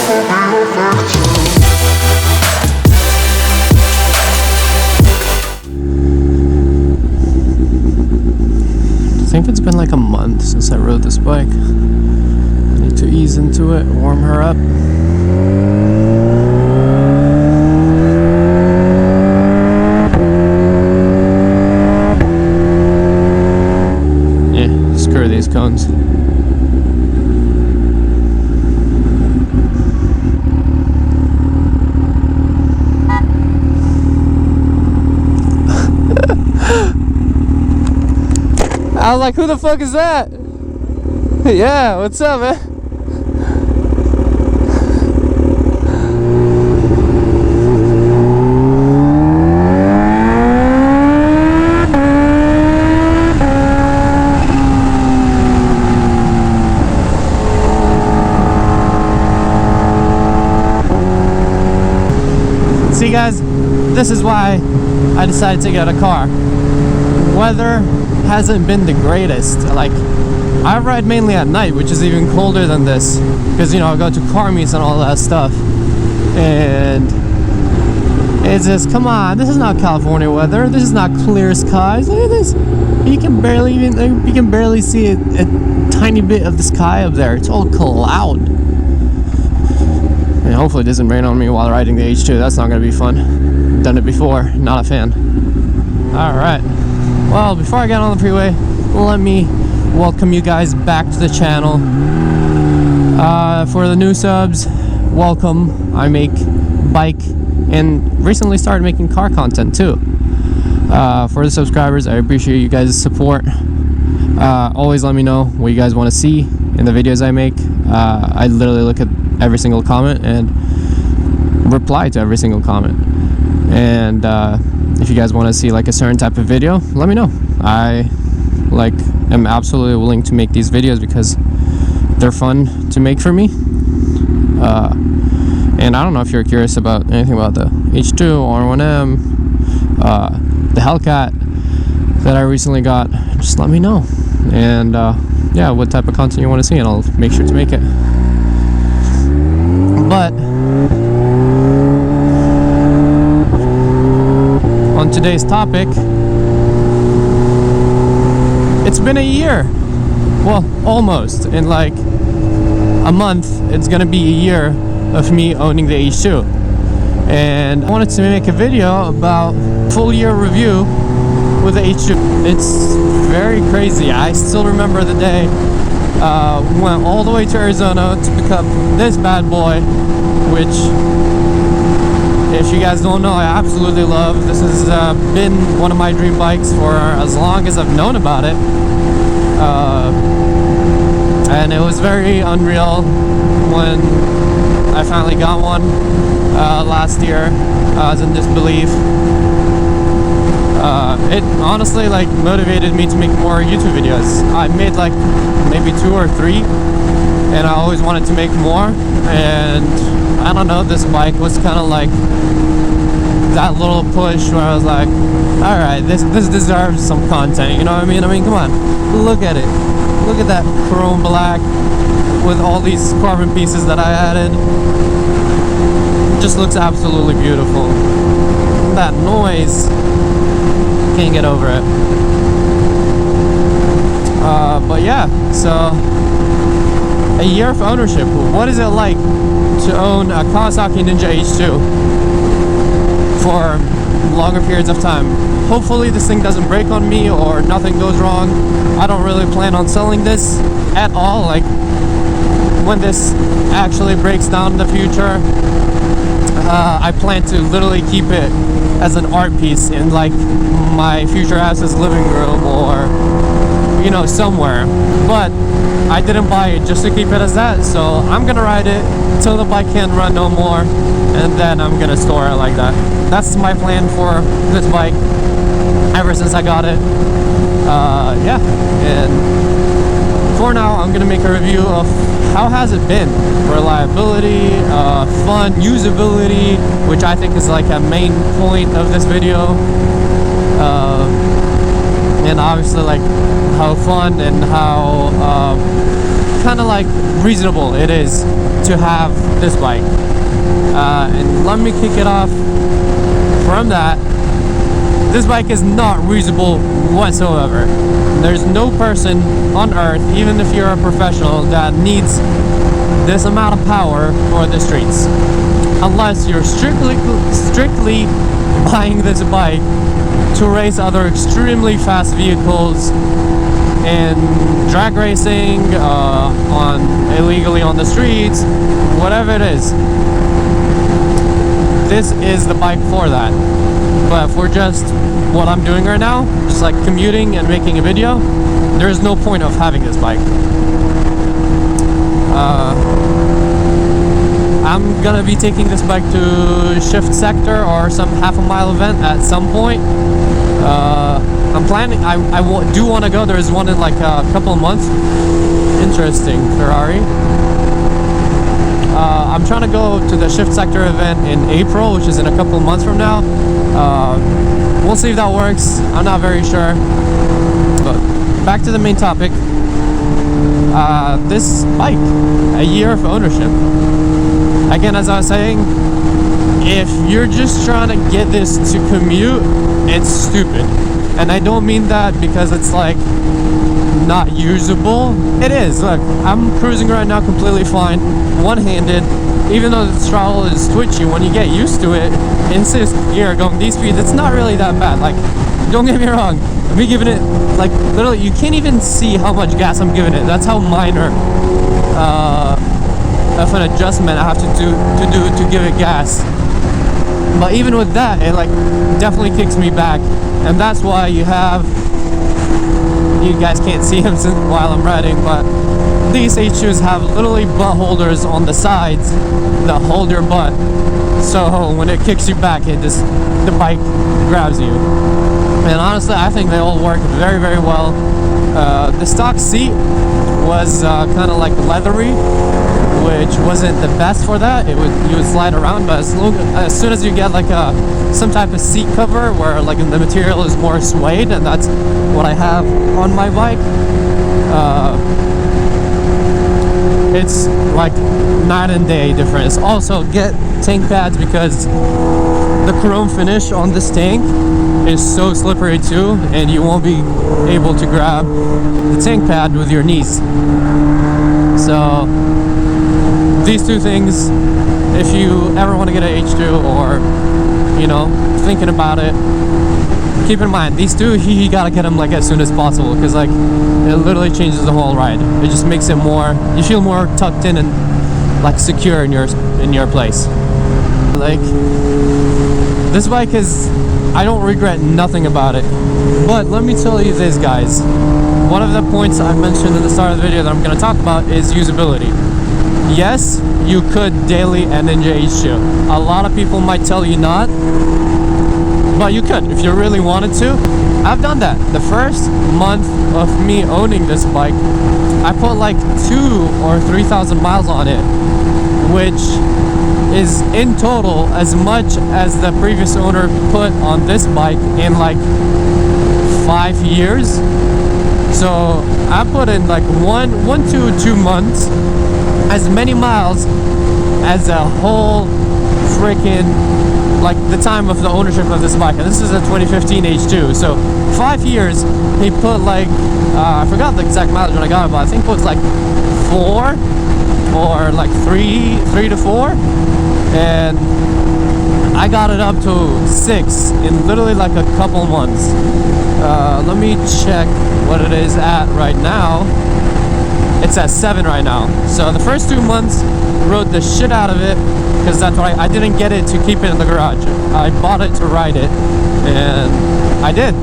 I think it's been like a month since I rode this bike. I need to ease into it, warm her up. Yeah, screw these cones. I was like, who the fuck is that? Yeah, what's up, man? See, guys, this is why I decided to get a car. Weather hasn't been the greatest. Like, I ride mainly at night, which is even colder than this, because, you know, I go to car meets and all that stuff, and it's just, come on, this is not California weather. This is not clear skies. Look at this. You can barely see a tiny bit of the sky up there. It's all cloud. And hopefully it doesn't rain on me while riding the H2. That's not gonna be fun. Done it before, not a fan. All right. Well, before I get on the freeway, let me welcome you guys back to the channel. For the new subs, welcome. I make bike and recently started making car content too. For the subscribers, I appreciate you guys' support. Always let me know what you guys want to see in the videos I make. I literally look at every single comment and reply to every single comment. And if you guys want to see like a certain type of video, let me know. I am absolutely willing to make these videos because they're fun to make for me. And I don't know if you're curious about anything about the H2 R1M, the Hellcat that I recently got, just let me know. And yeah, what type of content you want to see, and I'll make sure to make it. But on today's topic, it's been a year. Well, almost. In like a month, it's gonna be a year of me owning the H2. And I wanted to make a video about full year review with the H2. It's very crazy. I still remember the day we went all the way to Arizona to pick up this bad boy, which, if you guys don't know, I absolutely love. This has been one of my dream bikes for as long as I've known about it. And it was very unreal when I finally got one last year. I was in disbelief. It honestly like motivated me to make more YouTube videos. I made like maybe 2 or 3, and I always wanted to make more. And I don't know, this bike was kind of like that little push where I was like, all right, this deserves some content, you know what I mean? I mean, come on, look at it. Look at that chrome black with all these carbon pieces that I added. It just looks absolutely beautiful. That noise, can't get over it. But yeah, so a year of ownership. What is it like to own a Kawasaki Ninja H2 for longer periods of time? Hopefully this thing doesn't break on me or nothing goes wrong. I don't really plan on selling this at all. Like, when this actually breaks down in the future, I plan to literally keep it as an art piece in like my future house's living room, or you know, somewhere. But I didn't buy it just to keep it as that, so I'm gonna ride it till the bike can't run no more, and then I'm gonna store it like that. That's my plan for this bike ever since I got it. Yeah, and for now I'm gonna make a review of how has it been. Reliability, fun, usability, which I think is like a main point of this video, and obviously like how fun and how kind of like reasonable it is to have this bike. And let me kick it off from that. This bike is not reasonable whatsoever. There's no person on earth, even if you're a professional, that needs this amount of power for the streets, unless you're strictly buying this bike to race other extremely fast vehicles and drag racing on illegally on the streets, whatever it is. This is the bike for that. But for just what I'm doing right now, just like commuting and making a video, there is no point of having this bike. I'm gonna be taking this bike to Shift Sector or some half-a-mile event at some point. I'm planning, I do want to go. There's one in like a couple of months. Interesting, Ferrari. I'm trying to go to the Shift Sector event in April, which is in a couple of months from now. We'll see if that works. I'm not very sure. But back to the main topic. This bike, a year of ownership. Again, as I was saying, if you're just trying to get this to commute, it's stupid. And I don't mean that because it's like not usable. It is. Look, I'm cruising right now completely fine, one-handed. Even though the throttle is twitchy, when you get used to it, in 6th gear going these speeds, it's not really that bad. Like, don't get me wrong, me giving it, like, literally, you can't even see how much gas I'm giving it. That's how minor of an adjustment I have to do to give it gas. But even with that, it like definitely kicks me back, and that's why you have, you guys can't see him while I'm riding, but these H2s have literally butt holders on the sides that hold your butt. So when it kicks you back, it just, the bike grabs you. And honestly, I think they all work very, very well. The stock seat was kind of like leathery, which wasn't the best for that. You would slide around, but as soon as you get like some type of seat cover where like the material is more suede, and that's what I have on my bike, it's like night and day difference. Also, get tank pads because the chrome finish on this tank is so slippery too, and you won't be able to grab the tank pad with your knees. So these two things, if you ever want to get an H2 or, you know, thinking about it, keep in mind these two, you gotta get them like as soon as possible, because like it literally changes the whole ride. It just makes it more, you feel more tucked in and like secure in your place. Like, this bike is, I don't regret nothing about it. But let me tell you this, guys, one of the points I mentioned in the start of the video that I'm going to talk about is usability. Yes, you could daily a Ninja H2. A lot of people might tell you not, but you could if you really wanted to. I've done that. The first month of me owning this bike, I put like 2,000 or 3,000 miles on it, which is in total as much as the previous owner put on this bike in like 5 years. So I put in like one to 2 months as many miles as a whole freaking, like the time of the ownership of this bike. And this is a 2015 H2, so 5 years he put like I forgot the exact mileage when I got it, but I think it was like 4 or like 3 to 4, and I got it up to 6 in literally like a couple months. Let me check what it is at right now. It's at 7 right now. So the first 2 months rode the shit out of it, because that's why I didn't get it to keep it in the garage. I bought it to ride it, and I did.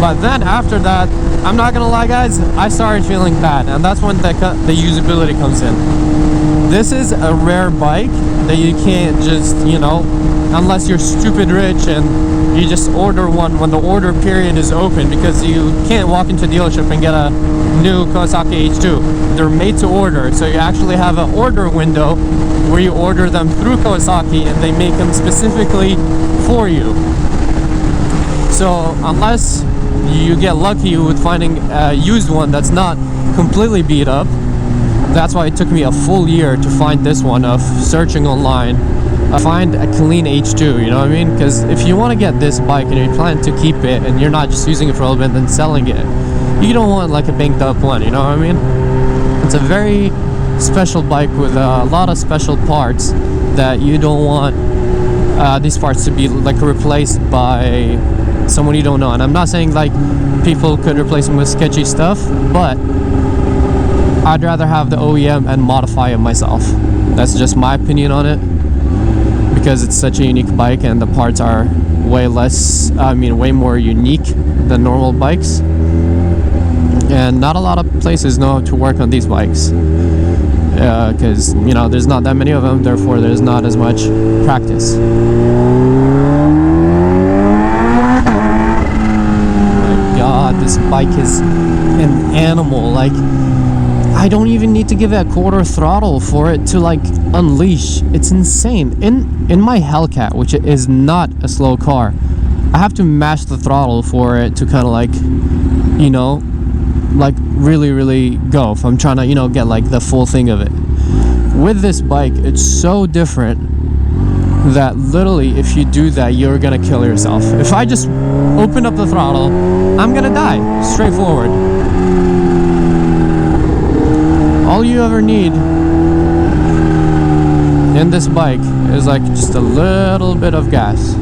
But then after that, I'm not gonna lie, guys, I started feeling bad, and that's when the usability comes in. This is a rare bike that you can't just, you know, unless you're stupid rich and you just order one when the order period is open, because you can't walk into a dealership and get a new Kawasaki H2. They're made to order, so you actually have an order window where you order them through Kawasaki and they make them specifically for you. So unless you get lucky with finding a used one that's not completely beat up. That's why it took me a full year to find this one, of searching online. Find a clean H2, you know what I mean? Because if you want to get this bike and you plan to keep it and you're not just using it for a little bit and then selling it, you don't want like a banked up one, you know what I mean? It's a very special bike with a lot of special parts that you don't want these parts to be like replaced by someone you don't know. And I'm not saying like people could replace them with sketchy stuff, but I'd rather have the OEM and modify it myself. That's just my opinion on it, because it's such a unique bike and the parts are way more unique than normal bikes, and not a lot of places know how to work on these bikes, because you know there's not that many of them, therefore there's not as much practice. Oh my god, this bike is an animal. Like, I don't even need to give it a quarter throttle for it to like unleash. It's insane. In my Hellcat, which is not a slow car, I have to mash the throttle for it to kind of like, you know, like really go if I'm trying to, you know, get like the full thing of it. With this bike, it's so different that literally if you do that, you're gonna kill yourself. If I just open up the throttle, I'm gonna die. Straightforward. All you ever need in this bike is like just a little bit of gas.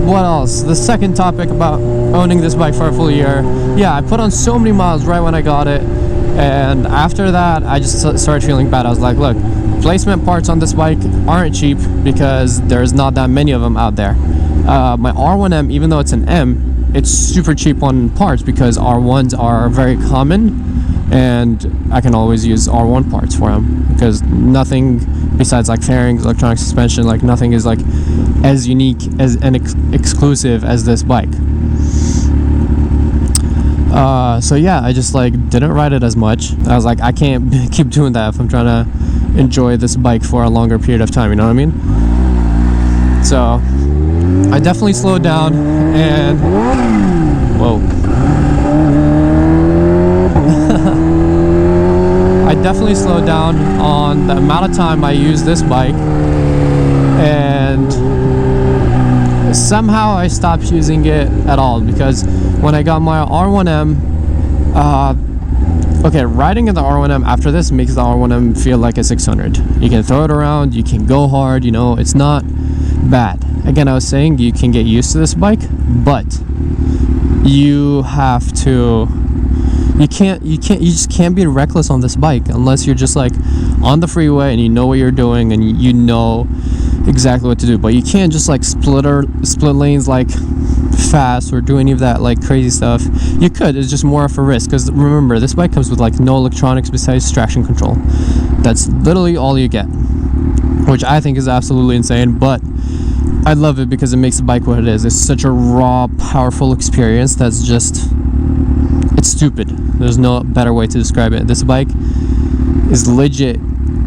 What else? The second topic about owning this bike for a full year. Yeah, I put on so many miles right when I got it, and after that I just started feeling bad. I was like, look, replacement parts on this bike aren't cheap because there's not that many of them out there. My R1M, even though it's an M, it's super cheap on parts because R1s are very common, and I can always use R1 parts for them, because nothing besides like fairings, electronic suspension, like nothing is like as unique as and exclusive as this bike. So yeah, I just like didn't ride it as much. I was like, I can't keep doing that if I'm trying to enjoy this bike for a longer period of time, you know what I mean? So I definitely slowed down, and whoa. I definitely slowed down on the amount of time I use this bike, and somehow I stopped using it at all, because when I got my R1M, okay, riding in the R1M after this makes the R1M feel like a 600. You can throw it around, you can go hard, you know, it's not bad. Again, I was saying you can get used to this bike, but you have to, you just can't be reckless on this bike unless you're just like on the freeway and you know what you're doing and you know exactly what to do. But you can't just like split lanes like fast or do any of that like crazy stuff. You could, it's just more of a risk, because remember, this bike comes with like no electronics besides traction control. That's literally all you get, which I think is absolutely insane, but I love it because it makes the bike what it is. It's such a raw, powerful experience that's just, it's stupid. There's no better way to describe it. This bike is legit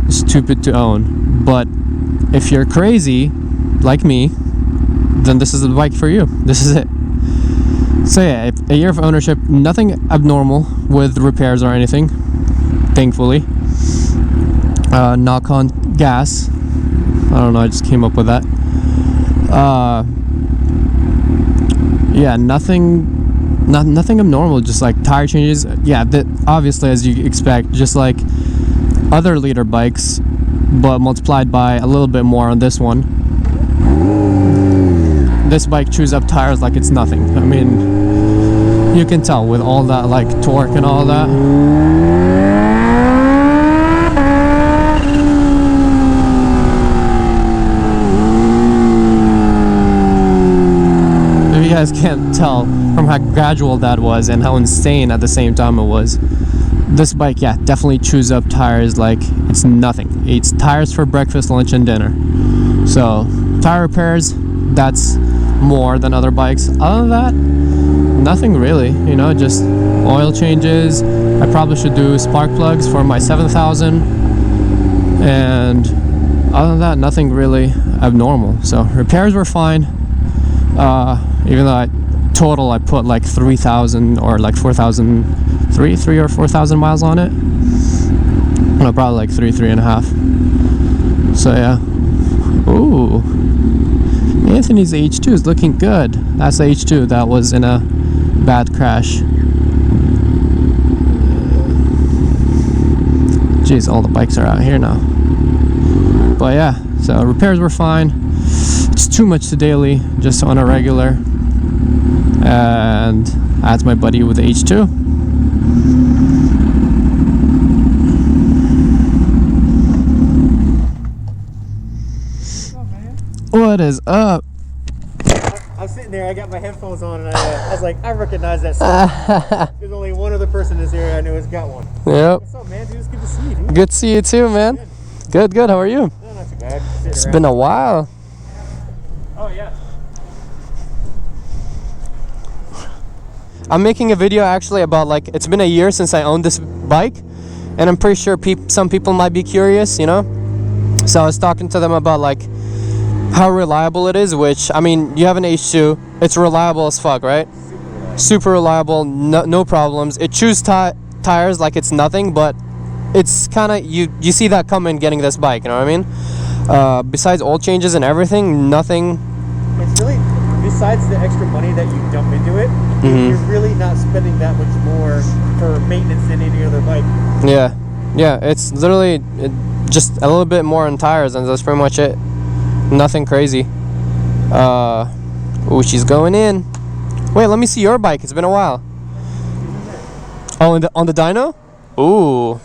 stupid to own, but if you're crazy like me, then this is the bike for you. This is it. So yeah, a year of ownership, nothing abnormal with repairs or anything, thankfully. Knock on gas. I don't know, I just came up with that. Yeah, nothing abnormal, just like tire changes. Yeah, that obviously, as you expect, just like other liter bikes, but multiplied by a little bit more on this one. This bike chews up tires like it's nothing. I mean, you can tell with all that like torque and all that. If you guys can't tell from how gradual that was and how insane at the same time it was, this bike, yeah, definitely chews up tires like it's nothing. It eats tires for breakfast, lunch, and dinner. So tire repairs, that's more than other bikes. Other than that, nothing really, you know, just oil changes. I probably should do spark plugs for my 7000, and other than that, nothing really abnormal. So repairs were fine, even though total I put like 3,000 or like 4,000, 3 or 4,000 miles on it. No, probably like 3.5. So yeah. Ooh, Anthony's H2 is looking good. That's the H2 that was in a bad crash. Jeez, all the bikes are out here now. But yeah, so repairs were fine. It's too much to daily, just on a regular. And that's my buddy with the H2. What is up? I'm sitting there, I got my headphones on, and I was like, I recognize that sound. There's only one other person in this area I know has got one. Yep. What's up, man? Dude, it's good to see you, dude. Good to see you too, man. Good, good. How are you? No, not too bad. It's been a while. Oh, yeah. I'm making a video actually about, like, it's been a year since I owned this bike, and I'm pretty sure some people might be curious, you know? So I was talking to them about, like, how reliable it is, which, I mean, you have an H2, it's reliable as fuck, right? Super reliable, no problems. It chews tires like it's nothing, but it's kind of, you see that coming getting this bike, you know what I mean? Besides oil changes and everything, nothing. It's really, besides the extra money that you dump into it, you're really not spending that much more for maintenance than any other bike. Yeah, it's literally just a little bit more on tires, and that's pretty much it. Nothing crazy. Oh, she's going in. Wait, let me see your bike. It's been a while. Oh, on the dyno? Ooh.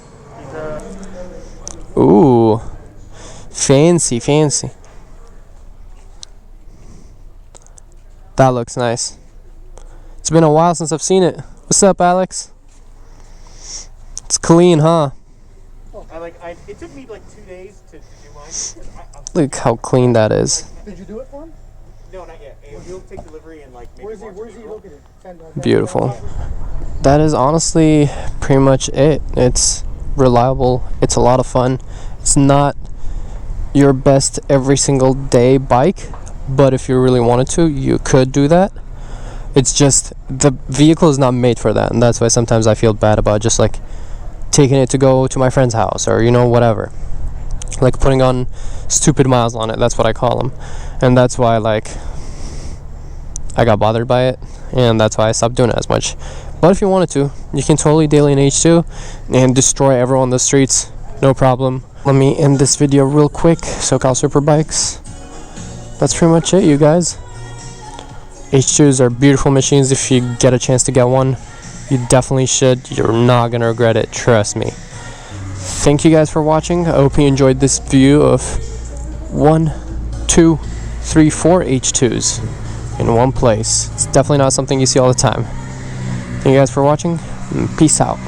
Ooh. Fancy. That looks nice. It's been a while since I've seen it. What's up, Alex? It's clean, huh? Oh, it took me like 2 days to do mine. Look how clean that is. Did you do it for him? No, not yet. He'll take delivery and like maybe. Where's he located? Beautiful. That is honestly pretty much it. It's reliable. It's a lot of fun. It's not your best every single day bike, but if you really wanted to, you could do that. It's just the vehicle is not made for that, and that's why sometimes I feel bad about just like taking it to go to my friend's house, or you know, whatever, like putting on stupid miles on it. That's what I call them, and that's why like I got bothered by it, and that's why I stopped doing it as much. But if you wanted to, you can totally daily an H2 and destroy everyone on the streets, no problem. Let me end this video real quick. SoCal Superbikes. That's pretty much it, you guys. H2s are beautiful machines. If you get a chance to get one, you definitely should. You're not gonna regret it, trust me. Thank you guys for watching. I hope you enjoyed this view of 1, 2, 3, 4 H2s in one place. It's definitely not something you see all the time. Thank you guys for watching, and peace out.